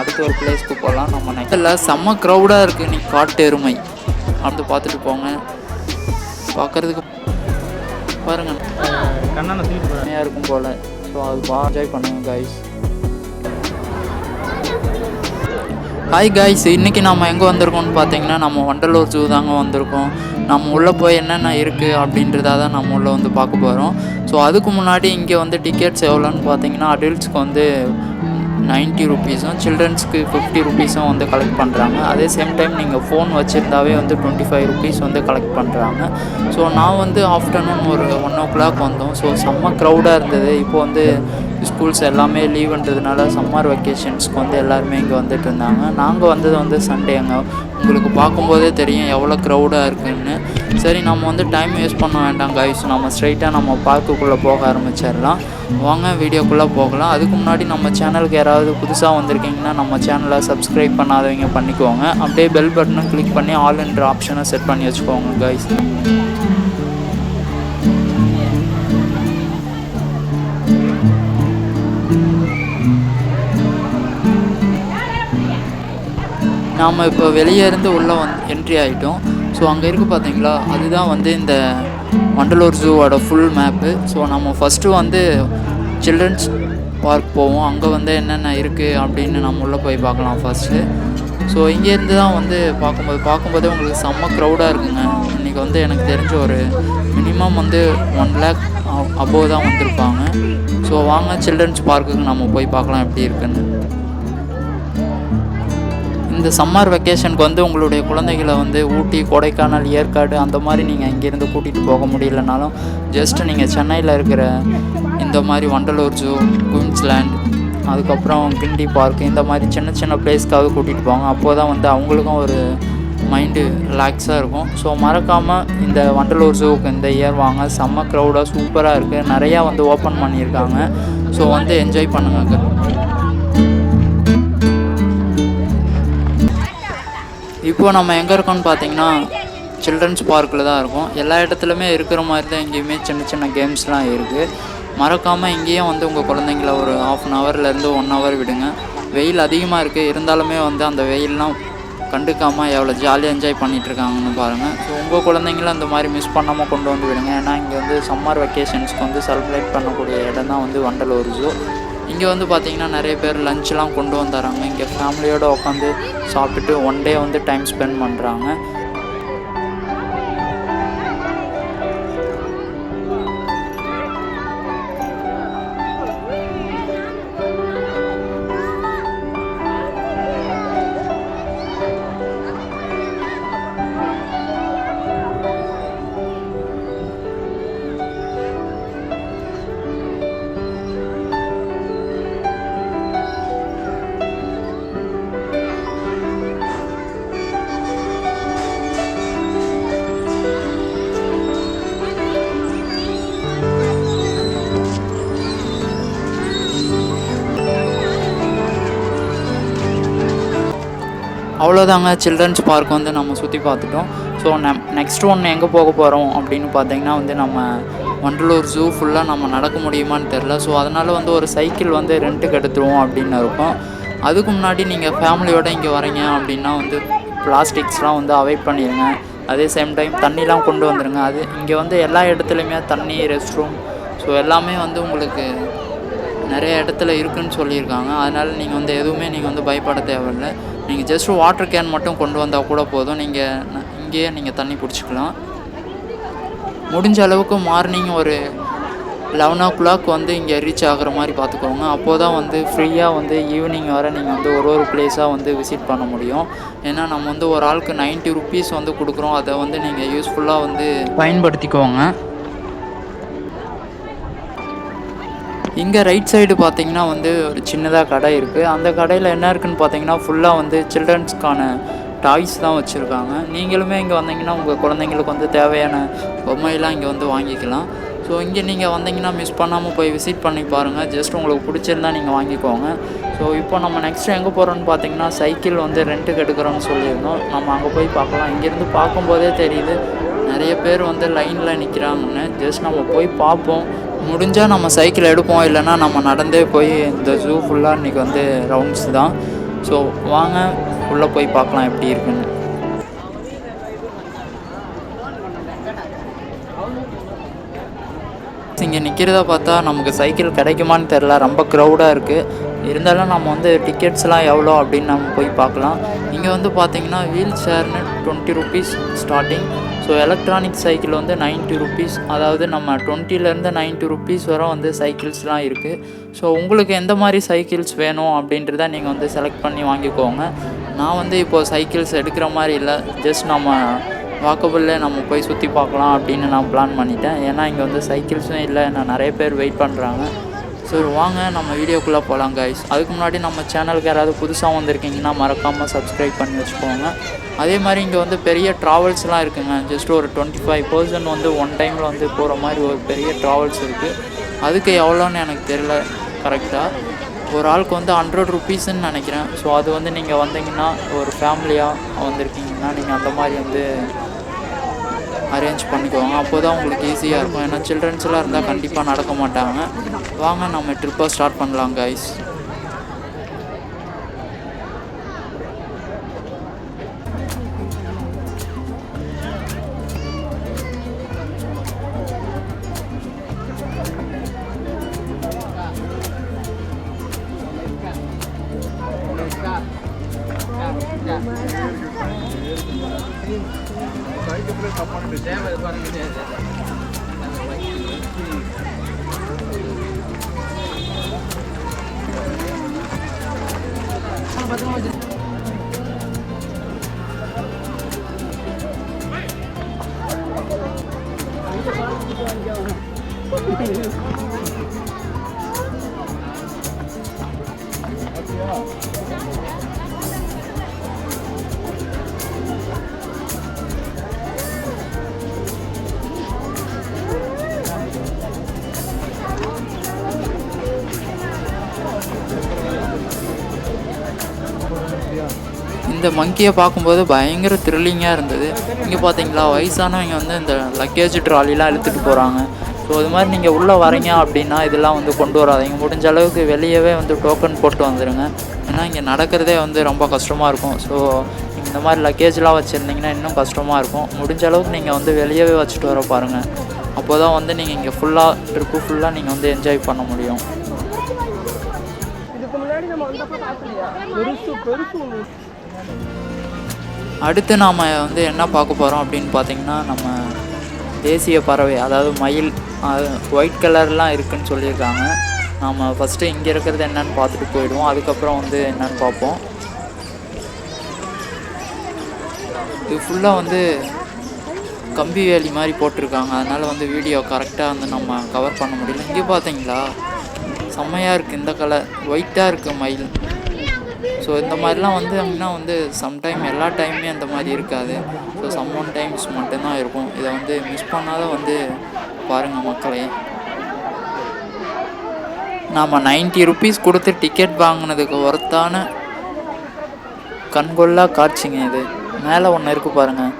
அடுத்த ஒரு பிளேஸ்க்கு போகலாம். நம்ம நெக்ஸ்ட்டில் செம்ம க்ரௌடாக இருக்குது. நீ காட்டு எருமை அப்படி பார்த்துட்டு போங்க. பார்க்குறதுக்கு பாருங்கள் கண்ணான சீட் செம்மையாக இருக்கும் போல். ஸோ அது என்ஜாய் பண்ணுங்க கைஸ். ஹாய் கைஸ், இன்றைக்கி நம்ம எங்கே வந்திருக்கோம்னு பார்த்தீங்கன்னா நம்ம வண்டலூர் ஜூ தாங்க வந்திருக்கோம். நம்ம உள்ளே போய் என்னென்ன இருக்குது அப்படின்றத தான் நம்ம உள்ளே வந்து பார்க்க போகிறோம். ஸோ அதுக்கு முன்னாடி இங்கே வந்து டிக்கெட்ஸ் எவ்வளோன்னு பார்த்தீங்கன்னா அடல்ட்ஸ்க்கு வந்து 90 ரூபீஸும் சில்ட்ரன்ஸ்க்கு 50 ரூபீஸும் வந்து கலெக்ட் பண்ணுறாங்க. அதே சேம் டைம் நீங்கள் ஃபோன் வச்சுருந்தாவே வந்து 25 ரூபீஸ் வந்து கலெக்ட் பண்ணுறாங்க. ஸோ நான் வந்து ஆஃப்டர்நூன் ஒரு 1 o'clock வந்தோம். ஸோ செம்ம க்ரௌடாக இருந்தது. இப்போ வந்து ஸ்கூல்ஸ் எல்லாமே லீவுன்றதுனால சம்மர் வெக்கேஷன்ஸ்க்கு வந்து எல்லாருமே இங்கே வந்துட்டு இருந்தாங்க. நாங்கள் வந்தது வந்து சண்டேங்க. உங்களுக்கு பார்க்கும்போதே தெரியும் எவ்வளோ க்ரௌடாக இருக்குதுன்னு. சரி, நம்ம வந்து டைம் வேஸ்ட் பண்ண வேண்டாம் கைஸ், நம்ம ஸ்ட்ரைட்டாக நம்ம பார்க்குக்குள்ளே போக ஆரம்பிச்சிடலாம். வாங்க வீடியோக்குள்ளே போகலாம். அதுக்கு முன்னாடி நம்ம சேனலுக்கு யாராவது புதுசாக வந்திருக்கீங்கன்னா நம்ம சேனலை சப்ஸ்கிரைப் பண்ணாதவங்க பண்ணிக்கோங்க. அப்படியே பெல் பட்டனும் கிளிக் பண்ணி ஆல் என்ற ஆப்ஷனை செட் பண்ணி வச்சுக்கோங்க கைஸ். நாம் இப்போ வெளியே இருந்து உள்ளே என்ட்ரி ஆகிட்டோம். ஸோ அங்கே இருக்குது பார்த்தீங்களா, அதுதான் வந்து இந்த வண்டலூர் ஜூவோட ஃபுல் மேப்பு. ஸோ நம்ம ஃபஸ்ட்டு வந்து சில்ட்ரன்ஸ் பார்க் போவோம். அங்கே வந்து என்னென்ன இருக்குது அப்படின்னு நம்ம உள்ளே போய் பார்க்கலாம் ஃபஸ்ட்டு. ஸோ இங்கேருந்து தான் வந்து பார்க்கும்போதே உங்களுக்கு செம்ம க்ரௌடாக இருக்குங்க. இன்றைக்கி வந்து எனக்கு தெரிஞ்ச ஒரு மினிமம் வந்து 1 lakh அபோவ் தான் வந்திருப்பாங்க. ஸோ வாங்க சில்ட்ரன்ஸ் பார்க்குக்கு நம்ம போய் பார்க்கலாம் எப்படி இருக்குன்னு. இந்த சம்மர் வெக்கேஷனுக்கு வந்து உங்களுடைய குழந்தைகளை வந்து ஊட்டி, கொடைக்கானல், ஏற்காடு அந்த மாதிரி நீங்கள் இங்கேருந்து கூட்டிகிட்டு போக முடியலனாலும் ஜஸ்ட்டு நீங்கள் சென்னையில் இருக்கிற இந்த மாதிரி வண்டலூர் ஜூ, குயின்ஸ்லேண்ட், அதுக்கப்புறம் கிண்டி பார்க் இந்த மாதிரி சின்ன சின்ன பிளேஸ்க்காக கூட்டிகிட்டு போவாங்க. அப்போது தான் வந்து அவங்களுக்கும் ஒரு மைண்டு ரிலாக்ஸாக இருக்கும். ஸோ மறக்காமல் இந்த வண்டலூர் ஜூவுக்கு இந்த இயர் வாங்க. செம்ம க்ரௌடாக சூப்பராக இருக்குது. நிறையா வந்து ஓப்பன் பண்ணியிருக்காங்க. ஸோ வந்து என்ஜாய் பண்ணுங்க. இப்போது நம்ம எங்கே இருக்கோம்னு பார்த்தீங்கன்னா சில்ட்ரன்ஸ் பார்க்கில் தான் இருக்கும். எல்லா இடத்துலையுமே இருக்கிற மாதிரி தான் இங்கேயுமே சின்ன சின்ன கேம்ஸ்லாம் இருக்குது. மறக்காமல் இங்கேயும் வந்து உங்கள் குழந்தைங்கள ஒரு 1/2 hourலேருந்து 1 hour விடுங்க. வெயில் அதிகமாக இருக்குது, இருந்தாலுமே வந்து அந்த வெயிலெலாம் கண்டுக்காமல் எவ்வளோ ஜாலியாக என்ஜாய் பண்ணிகிட்ருக்காங்கன்னு பாருங்கள். ஸோ உங்கள் குழந்தைங்கள அந்த மாதிரி மிஸ் பண்ணாமல் கொண்டு வந்து விடுங்க. ஏன்னா இங்கே வந்து சம்மர் வெக்கேஷன்ஸ்க்கு வந்து செலிப்ரேட் பண்ணக்கூடிய இடம் தான் வந்து வண்டலூர் ஜூ. இங்கே வந்து பார்த்திங்கன்னா நிறைய பேர் லஞ்செலாம் கொண்டு வந்துறாங்க. இங்கே ஃபேமிலியோடு உட்காந்து சாப்பிட்டுட்டு 1 day வந்து டைம் ஸ்பெண்ட் பண்ணுறாங்க. அவ்வளோதாங்க, சில்ட்ரன்ஸ் பார்க் வந்து நம்ம சுற்றி பார்த்துட்டோம். ஸோ நெக்ஸ்ட் ஒன்று எங்கே போக போகிறோம் அப்படின்னு பார்த்தீங்கன்னா வந்து நம்ம வண்டலூர் ஜூ ஃபுல்லாக நம்ம நடக்க முடியுமான்னு தெரில. ஸோ அதனால் வந்து ஒரு சைக்கிள் வந்து ரெண்ட்டுக்கு எடுத்துருவோம் அப்படின்னு இருக்கும். அதுக்கு முன்னாடி நீங்கள் ஃபேமிலியோடு இங்கே வரீங்க அப்படின்னா வந்து பிளாஸ்டிக்ஸ்லாம் வந்து அவாய்ட் பண்ணிடுங்க. அதே சேம் டைம் தண்ணிலாம் கொண்டு வந்துடுங்க. அது இங்கே வந்து எல்லா இடத்துலையுமே தண்ணி, ரெஸ்ட் ரூம், ஸோ எல்லாமே வந்து உங்களுக்கு நிறைய இடத்துல இருக்குதுன்னு சொல்லியிருக்காங்க. அதனால் நீங்கள் வந்து எதுவுமே நீங்கள் வந்து பயப்பட தேவையில்லை. நீங்கள் ஜஸ்ட்டு வாட்டர் கேன் மட்டும் கொண்டு வந்தால் கூட போதும். இங்கேயே நீங்கள் தண்ணி பிடிச்சிக்கலாம். முடிஞ்ச அளவுக்கு மார்னிங் ஒரு 11 o'clock வந்து இங்கே ரீச் ஆகிற மாதிரி பார்த்துக்கோங்க. அப்போது தான் வந்து ஃப்ரீயாக வந்து ஈவினிங் வர நீங்கள் வந்து ஒரு பிளேஸாக வந்து விசிட் பண்ண முடியும். ஏன்னா நம்ம வந்து ஒரு ஆளுக்கு 90 rupees வந்து கொடுக்குறோம். அதை வந்து நீங்கள் யூஸ்ஃபுல்லாக வந்து பயன்படுத்திக்கோங்க. இங்கே ரைட் சைடு பார்த்தீங்கன்னா வந்து ஒரு சின்னதாக கடை இருக்குது. அந்த கடையில் என்ன இருக்குதுன்னு பார்த்தீங்கன்னா ஃபுல்லாக வந்து சில்ட்ரன்ஸ்க்கான டாய்ஸ் தான் வச்சுருக்காங்க. நீங்களுமே இங்கே வந்தீங்கன்னா உங்கள் குழந்தைங்களுக்கு வந்து தேவையான பொம்மையெல்லாம் இங்கே வந்து வாங்கிக்கலாம். ஸோ இங்கே நீங்கள் வந்தீங்கன்னா மிஸ் பண்ணாமல் போய் விசிட் பண்ணி பாருங்கள். ஜஸ்ட் உங்களுக்கு பிடிச்சிருந்தா நீங்கள் வாங்கிக்கோங்க. ஸோ இப்போ நம்ம நெக்ஸ்ட்டு எங்கே போகிறோன்னு பார்த்தீங்கன்னா சைக்கிள் வந்து ரெண்ட்டுக்கு எடுக்கிறோன்னு சொல்லியிருந்தோம். நம்ம அங்கே போய் பார்க்கலாம். இங்கேருந்து பார்க்கும்போதே தெரியுது நிறைய பேர் வந்து லைனில் நிற்கிறாங்கன்னு. ஜஸ்ட் நம்ம போய் பார்ப்போம். முடிஞ்சால் நம்ம சைக்கிள் எடுப்போம், இல்லைன்னா நம்ம நடந்தே போய் இந்த ஜூ ஃபுல்லாக இன்றைக்கி வந்து ரவுண்ட்ஸ் தான். ஸோ வாங்க உள்ளே போய் பார்க்கலாம் எப்படி இருக்குன்னு. இங்கே நிற்கிறத பார்த்தா நமக்கு சைக்கிள் கிடைக்குமான்னு தெரில, ரொம்ப க்ரௌடாக இருக்குது. இருந்தாலும் நம்ம வந்து டிக்கெட்ஸ்லாம் எவ்வளோ அப்படின்னு நம்ம போய் பார்க்கலாம். இங்கே வந்து பார்த்திங்கன்னா வீல் சேர்னு 20 rupees ஸ்டார்டிங். ஸோ எலக்ட்ரானிக் சைக்கிள் வந்து 90 rupees, அதாவது நம்ம 20லேருந்து 90 rupees வரை வந்து சைக்கிள்ஸ்லாம் இருக்குது. ஸோ உங்களுக்கு எந்த மாதிரி சைக்கிள்ஸ் வேணும் அப்படின்றத நீங்கள் வந்து செலக்ட் பண்ணி வாங்கிக்கோங்க. நான் வந்து இப்போது சைக்கிள்ஸ் எடுக்கிற மாதிரி இல்லை, ஜஸ்ட் நம்ம வாக்கபிளில் நம்ம போய் சுற்றி பார்க்கலாம் அப்படின்னு நான் பிளான் பண்ணிட்டேன். ஏன்னா இங்கே வந்து சைக்கிள்ஸும் இல்லை, நான் நிறைய பேர் வெயிட் பண்ணுறாங்க. ஸோ வாங்க நம்ம வீடியோக்குள்ளே போகலாம் கைஸ். அதுக்கு முன்னாடி நம்ம சேனலுக்கு யாராவது புதுசாக வந்திருக்கீங்கன்னா மறக்காமல் சப்ஸ்கிரைப் பண்ணி வச்சுக்கோங்க. அதே மாதிரி இங்கே வந்து பெரிய ட்ராவல்ஸ்லாம் இருக்குங்க. ஜஸ்ட் ஒரு 25 person வந்து ஒன் டைமில் வந்து போகிற மாதிரி ஒரு பெரிய ட்ராவல்ஸ் இருக்குது. அதுக்கு எவ்வளோன்னு எனக்கு தெரியல கரெக்டாக. ஒரு ஆளுக்கு வந்து 100 rupeesன்னு நினைக்கிறேன். ஸோ அது வந்து நீங்கள் வந்தீங்கன்னா ஒரு ஃபேமிலியாக வந்திருக்கீங்கன்னா நீங்கள் அந்த மாதிரி வந்து அரேஞ்ச் பண்ணிக்கோங்க. அப்போ தான் உங்களுக்கு ஈஸியாக இருக்கும். ஏன்னா சில்ட்ரன்ஸ்லாம் இருந்தால் கண்டிப்பாக நடக்க மாட்டாங்க. வாங்க நம்ம ட்ரிப்பை ஸ்டார்ட் பண்ணலாம் கைஸ். இந்த மங்கியை பார்க்கும்போது பயங்கர த்ரில்லிங்காக இருந்தது. இங்கே பார்த்தீங்களா வயசானவங்க வந்து இந்த லக்கேஜ் ட்ராலிலாம் இழுத்துட்டு போகிறாங்க. ஸோ இது மாதிரி நீங்கள் உள்ளே வரீங்க அப்படின்னா இதெல்லாம் வந்து கொண்டு வராதீங்க. முடிஞ்ச அளவுக்கு வெளியவே வந்து டோக்கன் போட்டு வந்துடுங்க. ஏன்னா இங்கே நடக்கிறதே வந்து ரொம்ப கஷ்டமாக இருக்கும். ஸோ இந்த மாதிரி லக்கேஜ்லாம் வச்சுருந்தீங்கன்னா இன்னும் கஷ்டமாக இருக்கும். முடிஞ்ச அளவுக்கு நீங்கள் வந்து வெளியவே வச்சுட்டு வர பாருங்கள். அப்போ தான் வந்து நீங்கள் இங்கே ஃபுல்லாக ட்ரிப்பு ஃபுல்லாக நீங்கள் வந்து என்ஜாய் பண்ண முடியும். அடுத்து நாம் வந்து என்ன பார்க்க போகிறோம் அப்படின்னு பார்த்திங்கன்னா, நம்ம தேசிய பறவை அதாவது மயில் ஒயிட் கலர்லாம் இருக்குதுன்னு சொல்லியிருக்காங்க. நாம் ஃபஸ்ட்டு இங்கே இருக்கிறது என்னென்னு பார்த்துட்டு போயிடுவோம். அதுக்கப்புறம் வந்து என்னென்னு பார்ப்போம். இது ஃபுல்லாக வந்து கம்பி வேலி மாதிரி போட்டிருக்காங்க. அதனால் வந்து வீடியோ கரெக்டாக வந்து நம்ம கவர் பண்ண முடியல. இங்கே பார்த்தீங்களா செம்மையாக இருக்குது. இந்த கலர் ஒயிட்டாக இருக்குது மயில். ஸோ இந்த மாதிரிலாம் வந்து அப்படின்னா வந்து சம்டைம் எல்லா டைமுமே அந்த மாதிரி இருக்காது. ஸோ சம் டைம்ஸ் மட்டும்தான் இருக்கும். இதை வந்து மிஸ் பண்ணாத வந்து பாருங்கள் மக்களே. நாம் 90 rupees கொடுத்து டிக்கெட் வாங்கினதுக்கு ஒர்த்தான கண்கொள்ளா காட்சிங்க இது. மேலே ஒன்று இருக்குது பாருங்கள்,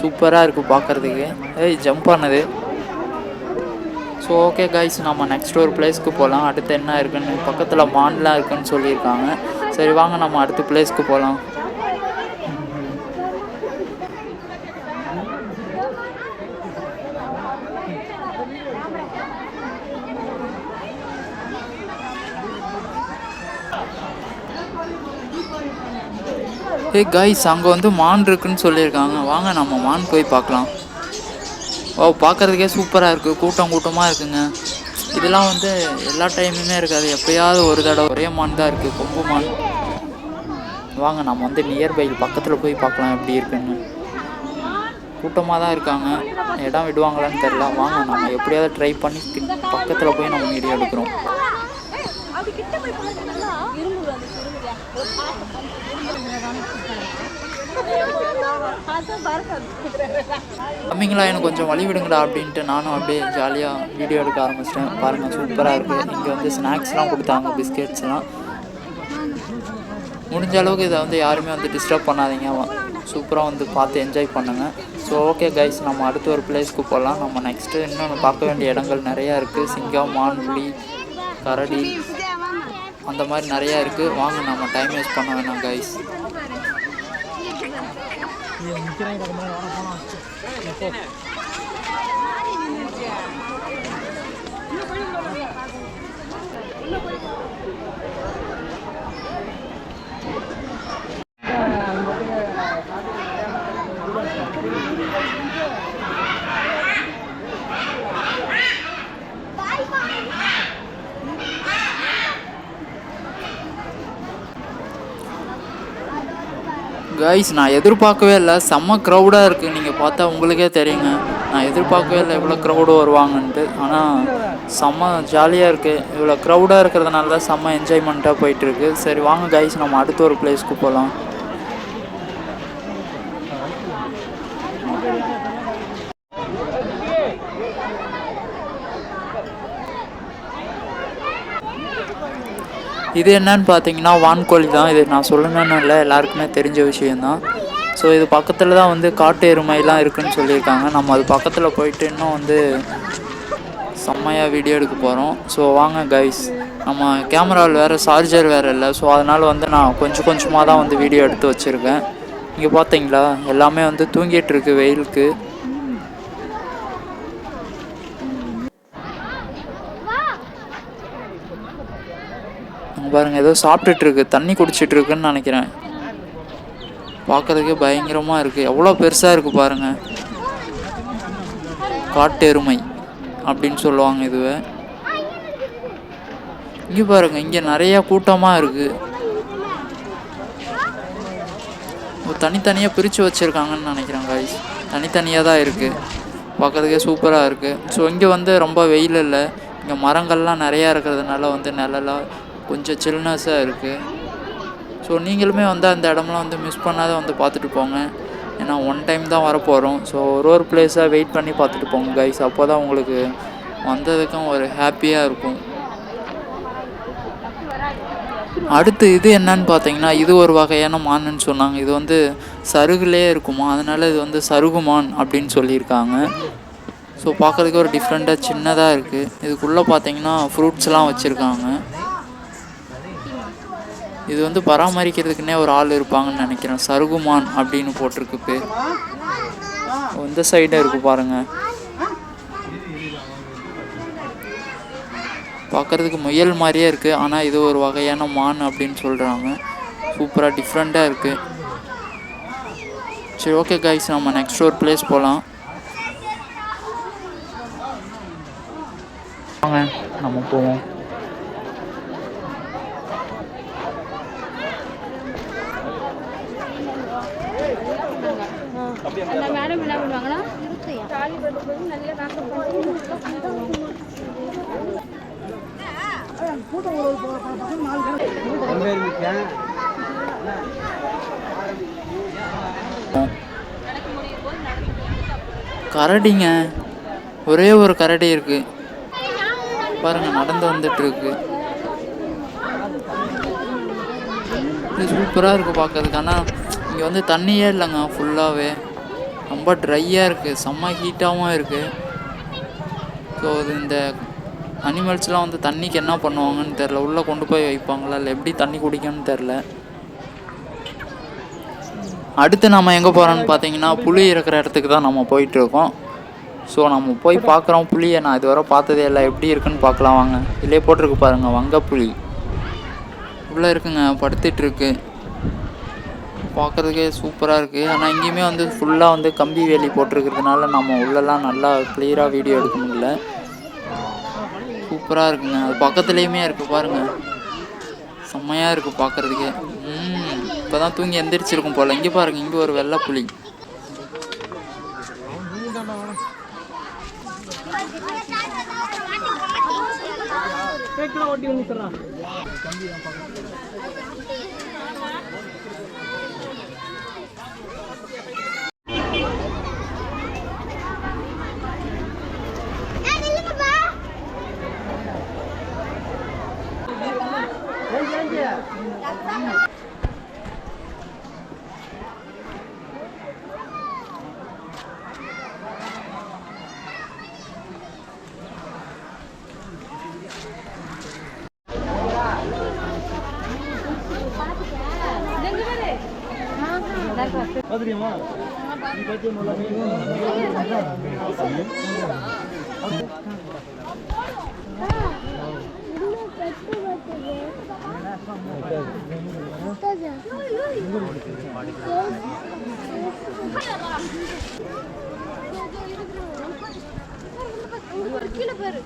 சூப்பராக இருக்குது பார்க்குறதுக்கு. ஜம்ப் ஆனது. ஸோ ஓகே கைஸ், நம்ம நெக்ஸ்ட் ஒரு பிளேஸ்க்கு போகலாம். அடுத்து என்ன இருக்குன்னு பக்கத்தில் மான்லாம் இருக்குன்னு சொல்லியிருக்காங்க. சரி வாங்க நம்ம அடுத்த பிளேஸ்க்கு போகலாம். கைஸ் அங்கே வந்து மான் இருக்குன்னு சொல்லியிருக்காங்க. வாங்க நம்ம மான் போய் பார்க்கலாம். பார்க்குறதுக்கே சூப்பராக இருக்குது. கூட்டமாக இருக்குங்க. இதெல்லாம் வந்து எல்லா டைமுமே இருக்காது, எப்போயாவது ஒரு தடவை ஒரே மான் தான் இருக்குது, கொம்பு மான். வாங்க நம்ம வந்து நியர்பை பக்கத்தில் போய் பார்க்கலாம் எப்படி இருக்குன்னு. கூட்டமாக தான் இருக்காங்க, இடம் விடுவாங்களான்னு தெரில. வாங்க நம்ம எப்படியாவது ட்ரை பண்ணி பக்கத்தில் போய் நம்ம வீடியோ எடுக்கிறோம். தம்பிங்களா எனக்கு கொஞ்சம் வழி விடுங்கடா அப்படின்ட்டு நானும் அப்படியே ஜாலியாக வீடியோ எடுக்க ஆரம்பிச்சிட்டேன். பாருங்கள் சூப்பராக இருக்குது. இங்கே வந்து ஸ்நாக்ஸ்லாம் கொடுத்தாங்க, பிஸ்கெட்ஸ்லாம். முடிஞ்ச அளவுக்கு இதை வந்து யாருமே வந்து டிஸ்டர்ப் பண்ணாதீங்க, சூப்பராக வந்து பார்த்து என்ஜாய் பண்ணுங்கள். ஸோ ஓகே கைஸ், நம்ம அடுத்த ஒரு பிளேஸ்க்கு போகலாம். நம்ம நெக்ஸ்ட்டு இன்னொன்று பார்க்க வேண்டிய இடங்கள் நிறையா இருக்குது. சிங்கம், மான், புலி, கரடி, அந்த மாதிரி நிறையா இருக்குது. வாங்க நம்ம டைம் வேஸ்ட் பண்ண வேணாம் கைஸ். கைஸ் நான் எதிர்பார்க்கவே இல்லை, செம்ம க்ரௌடாக இருக்குது. நீங்கள் பார்த்தா உங்களுக்கே தெரியுங்க. நான் எதிர்பார்க்கவே இல்லை இவ்வளோ க்ரௌடு வருவாங்கன்ட்டு. ஆனால் செம்ம ஜாலியாக இருக்குது. இவ்வளோ க்ரௌடாக இருக்கிறதுனால தான் செம்ம என்ஜாய்மெண்ட்டாக போயிட்டுருக்கு. சரி வாங்க கைஸ், நம்ம அடுத்த ஒரு பிளேஸ்க்கு போகலாம். இது என்னன்னு பார்த்தீங்கன்னா வான்கோழி தான். இது நான் சொல்லணும்னு இல்லை, எல்லாருக்குமே தெரிஞ்ச விஷயந்தான். ஸோ இது பக்கத்தில் தான் வந்து காட்டு எருமைலாம் இருக்குதுன்னு சொல்லியிருக்காங்க. நம்ம அது பக்கத்தில் போயிட்டு இன்னும் வந்து செம்மையாக வீடியோ எடுக்க போகிறோம். ஸோ வாங்க கைஸ், நம்ம கேமராவில் வேறு சார்ஜர் வேறு இல்லை. ஸோ அதனால் வந்து நான் கொஞ்சம் கொஞ்சமாக தான் வந்து வீடியோ எடுத்து வச்சுருக்கேன். இங்கே பார்த்தீங்களா எல்லாமே வந்து தூங்கிட்டு இருக்கு வெயிலுக்கு. பாருங்கள் ஏதோ சாப்பிட்டுட்ருக்கு, தண்ணி குடிச்சிட்ருக்குன்னு நினைக்கிறேன். பார்க்குறதுக்கே பயங்கரமாக இருக்குது. எவ்வளோ பெருசாக இருக்குது பாருங்கள். காட்டு எருமை அப்படின்னு சொல்லுவாங்க இதுவே. இங்கே பாருங்கள், இங்கே நிறையா கூட்டமாக இருக்குது. தனித்தனியாக பிரித்து வச்சுருக்காங்கன்னு நினைக்கிறேன் கைஸ். தனித்தனியாக தான் இருக்குது, பார்க்குறதுக்கே சூப்பராக இருக்குது. ஸோ இங்கே வந்து ரொம்ப வெயில் இல்லை, இங்கே மரங்கள்லாம் நிறையா இருக்கிறதுனால வந்து நிழலாக கொஞ்சம் சில்னஸாக இருக்குது. ஸோ நீங்களுமே வந்து அந்த இடம்லாம் வந்து மிஸ் பண்ணாத வந்து பார்த்துட்டு போங்க. ஏன்னா ஒன் டைம் தான் வரப்போகிறோம். ஸோ ஒரு பிளேஸாக வெயிட் பண்ணி பார்த்துட்டு போங்க கைஸ். அப்போ தான் உங்களுக்கு வந்ததுக்கும் ஒரு ஹாப்பியாக இருக்கும். அடுத்து இது என்னன்னு பார்த்தீங்கன்னா, இது ஒரு வகையான மானுன்னு சொன்னாங்க. இது வந்து சருகுலே இருக்குமா, அதனால் இது வந்து சருகுமான் அப்படின்னு சொல்லியிருக்காங்க. ஸோ பார்க்குறதுக்கு ஒரு டிஃப்ரெண்ட்டாக சின்னதாக இருக்குது. இதுக்குள்ளே பார்த்தீங்கன்னா ஃப்ரூட்ஸ்லாம் வச்சுருக்காங்க. இது வந்து பராமரிக்கிறதுக்குன்னே ஒரு ஆள் இருப்பாங்கன்னு நினைக்கிறேன். சருகுமான் அப்படின்னு போட்டிருக்கு பேர். இந்த சைடாக இருக்குது பாருங்கள். பார்க்குறதுக்கு முயல் மாதிரியே இருக்குது, ஆனால் இது ஒரு வகையான மான் அப்படின்னு சொல்கிறாங்க. சூப்பராக டிஃப்ரெண்ட்டாக இருக்குது. சரி ஓகே கைஸ், நம்ம நெக்ஸ்ட் ஒரு பிளேஸ் போகலாம். வாங்க நம்ம போவோம். அந்த மேடம் என்ன பண்ணுவாங்கன்னா கரடிங்க, ஒரே ஒரு கரடி இருக்கு பாருங்க, நடந்து வந்துட்டு இருக்கு. இது சூப்பராக இருக்குது பார்க்கறதுக்கு. ஆனால் இங்கே வந்து தண்ணியே இல்லைங்க, ஃபுல்லாகவே ரொம்ப ட்ரையாக இருக்குது, செம்ம ஹீட்டாகவும் இருக்குது. ஸோ இது இந்த அனிமல்ஸ்லாம் வந்து தண்ணிக்கு என்ன பண்ணுவாங்கன்னு தெரில, உள்ளே கொண்டு போய் வைப்பாங்களா இல்லை எப்படி தண்ணி குடிக்கணும்னு தெரில. அடுத்து நம்ம எங்கே போகிறோன்னு பார்த்தீங்கன்னா புலி இருக்கிற இடத்துக்கு தான் நம்ம போயிட்டுருக்கோம். ஸோ நம்ம போய் பார்க்குறோம் புளியை. நான் இதுவரை பார்த்ததே இல்லை, எப்படி இருக்குன்னு பார்க்கலாம் வாங்க. இதிலே போட்டிருக்கு பாருங்கள், வங்கப்புலி உள்ளே இருக்குங்க, படுத்துட்ருக்கு. பார்க்குறதுக்கே சூப்பராக இருக்குது. ஆனால் இங்கேயுமே வந்து ஃபுல்லாக வந்து கம்பி வேலி போட்டிருக்கிறதுனால நம்ம உள்ளெல்லாம் நல்லா கிளியராக வீடியோ எடுக்க முடியல. சூப்பராக இருக்குங்க. அது பக்கத்துலேயுமே இருக்குது பாருங்கள், செம்மையாக இருக்குது பார்க்குறதுக்கே. இப்போ தான் தூங்கி எந்திரிச்சிருக்கும் போல். இங்கே பாருங்கள், இங்கே ஒரு வெள்ளை புலி. கீழே பாரு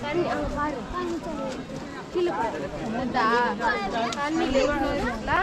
தண்ணி அங்க பாரு கீழே பாரு தண்ணி இருக்குங்களா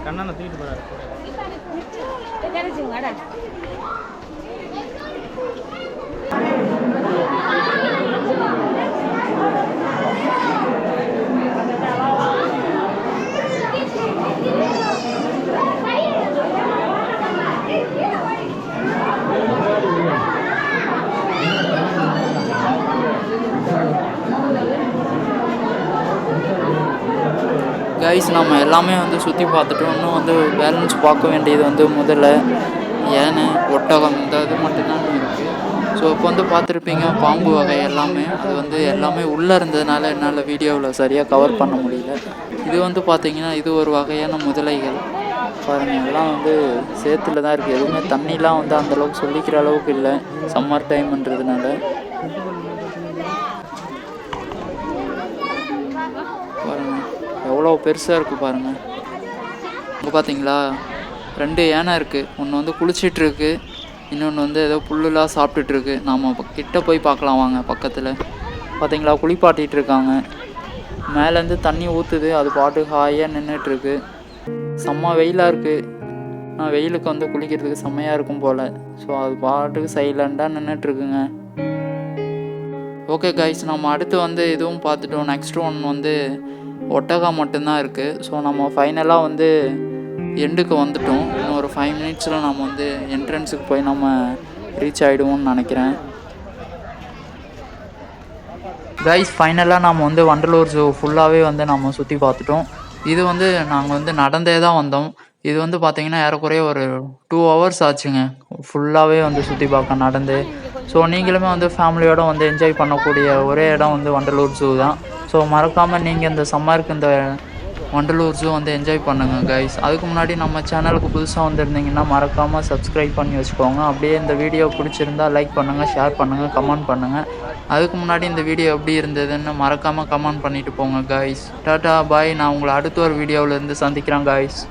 கண்ணனை தூக்கிட்டு போறாரு. கைஸ் நம்ம எல்லாமே வந்து சுற்றி பார்த்துட்டோம். இன்னும் வந்து பேலன்ஸ் பார்க்க வேண்டியது வந்து முதல்ல யானை, ஒட்டகம், இந்த இது மட்டும்தான் இருக்குது. ஸோ இப்போ வந்து பார்த்துருப்பீங்க பாம்பு வகை எல்லாமே. அது வந்து எல்லாமே உள்ளே இருந்ததுனால என்னால் வீடியோவில் சரியாக கவர் பண்ண முடியல. இது வந்து பார்த்திங்கன்னா இது ஒரு வகையான முதலைகள் பாருங்கள். எல்லாம் வந்து சேத்துல தான் இருக்குது. எதுவுமே தண்ணிலாம் வந்து அந்தளவுக்கு சொல்லிக்கிற அளவுக்கு இல்லை சம்மர் டைம்ன்றதுனால. பாருங்கள் எவ்வளோ பெருசாக இருக்குது பாருங்கள். இங்கே பார்த்தீங்களா 2 யானை இருக்குது. ஒன்று வந்து குளிச்சிட்ருக்கு, இன்னொன்று வந்து ஏதோ புல்லுலாம் சாப்பிட்டுட்ருக்கு. நாம் கிட்ட போய் பார்க்கலாம் வாங்க. பக்கத்தில் பார்த்தீங்களா குளிப்பாட்டிகிட்டு இருக்காங்க. மேலேருந்து தண்ணி ஊற்றுது, அது பாட்டு ஹாயாக நின்றுட்டுருக்கு. செம்ம வெயிலாக இருக்குது. நான் வெயிலுக்கு வந்து குளிக்கிறதுக்கு செம்மையாக இருக்கும் போல். ஸோ அது பாட்டுக்கு சைலண்டாக நின்றுட்டுருக்குங்க. ஓகே கைஸ், நம்ம அடுத்து வந்து இதுவும் பார்த்துட்டோம். நெக்ஸ்ட் ஒன் வந்து ஒட்டகம் மட்டும்தான் இருக்குது. ஸோ நம்ம ஃபைனலாக வந்து எண்டுக்கு வந்துட்டோம். இன்னும் ஒரு 5 மினிட்ஸில் நம்ம வந்து என்ட்ரன்ஸுக்கு போய் நம்ம ரீச் ஆகிடுவோம்னு நினைக்கிறேன். கைஸ் ஃபைனலாக நம்ம வந்து வண்டலூர் ஜூ ஃபுல்லாகவே வந்து நம்ம சுற்றி பார்த்துட்டோம். இது வந்து நாங்கள் வந்து நடந்தே தான் வந்தோம். இது வந்து பார்த்திங்கன்னா ஏறக்குறைய ஒரு 2 hours ஆச்சுங்க ஃபுல்லாகவே வந்து சுற்றி பார்க்க நடந்து. ஸோ நீங்களுமே வந்து ஃபேமிலியோடு வந்து என்ஜாய் பண்ணக்கூடிய ஒரே இடம் வந்து வண்டலூர் ஜூ தான். ஸோ மறக்காமல் நீங்கள் இந்த சம்மருக்கு இந்த வண்டலூர் ஜூ வந்து என்ஜாய் பண்ணுங்கள் கைஸ். அதுக்கு முன்னாடி நம்ம சேனலுக்கு புதுசாக வந்திருந்தீங்கன்னா மறக்காமல் சப்ஸ்கிரைப் பண்ணி வச்சுக்கோங்க. அப்படியே இந்த வீடியோ பிடிச்சிருந்தா லைக் பண்ணுங்கள், ஷேர் பண்ணுங்கள், கமெண்ட் பண்ணுங்கள். அதுக்கு முன்னாடி இந்த வீடியோ எப்படி இருந்ததுன்னு மறக்காமல் கமெண்ட் பண்ணிவிட்டு போங்க கைஸ். டாட்டா பாய். நான் உங்களை அடுத்த ஒரு வீடியோவில் இருந்து சந்திக்கிறேன் கைஸ்.